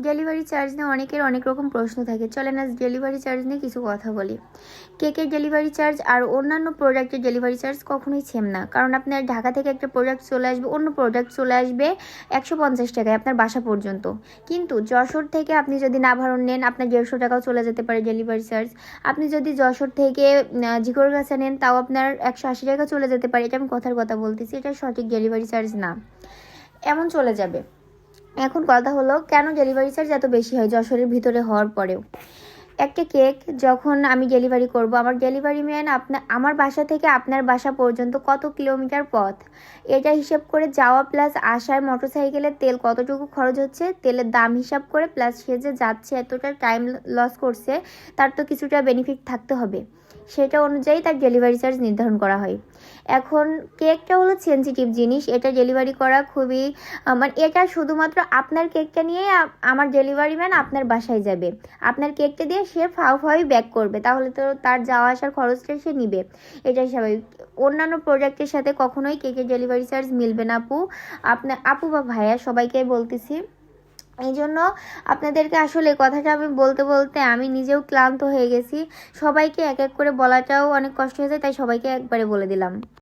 Delivery charge নিয়ে অনেকের অনেক রকম প্রশ্ন থাকে। চলেন আজ ডেলিভারি চার্জ নিয়ে কিছু কথা বলি। কেকের ডেলিভারি চার্জ আর অন্যান্য প্রোডাক্টের ডেলিভারি চার্জ কখনোই সেম না। কারণ আপনার ঢাকা থেকে একটা প্রোডাক্ট চলে আসবে, অন্য প্রোডাক্ট চলে আসবে 150 টাকায় আপনার বাসা পর্যন্ত। কিন্তু যশোর থেকে আপনি যদি নাভারণ নেন, আপনার 150 টাকাও চলে যেতে পারে ডেলিভারি চার্জ। আপনি যদি যশোর থেকে ঝিকরগাছা নেন, তাও আপনার 180 টাকা চলে যেতে পারে। এটা আমি কথার কথা বলতেছি, এটা সঠিক ডেলিভারি চার্জ না, এমন চলে যাবে। এখন কথা হলো, কেন ডেলিভারি চার্জ এত বেশি হয় যশোরের ভিতরে হওয়ার পরেও? একটা কেক যখন আমি ডেলিভারি করব, আমার ডেলিভারি ম্যান আমার বাসা থেকে আপনার বাসা পর্যন্ত কত কিলোমিটার পথ, এটা হিসেব করে যাওয়া প্লাস আসার মোটরসাইকেলের তেল কতটুকু খরচ হচ্ছে, তেলের দাম হিসাব করে প্লাস সে যে যাচ্ছে এতটা টাইম লস করছে, তার তো কিছুটা বেনিফিট থাকতে হবে। সেটা অনুযায়ী তার ডেলিভারি চার্জ নির্ধারণ করা হয়। এখন কেকটা হলো সেনসিটিভ জিনিস, এটা ডেলিভারি করা খুবই মানে এটা শুধুমাত্র আপনার কেকটা নিয়ে আমার ডেলিভারি ম্যান আপনার বাসায় যাবে, আপনার কেকটা দিয়ে সে ফাওয়াই ব্যাক করবে, তাহলে তো তার যাওয়া আসার খরচটা সে নিবে, এটাই স্বাভাবিক। অন্যান্য প্রোডাক্টের সাথে কখনোই কেকের ডেলিভারি চার্জ মিলবে না আপু। আপু বা ভাইয়া সবাইকে বলতেছি। এই জন্য আপনাদেরকে আসলে কথাটা আমি বলতে বলতে আমি নিজেও ক্লান্ত হয়ে গেছি। সবাইকে এক এক করে বলাটাও অনেক কষ্ট হয়ে যায়, তাই সবাইকে একবারে বলে দিলাম।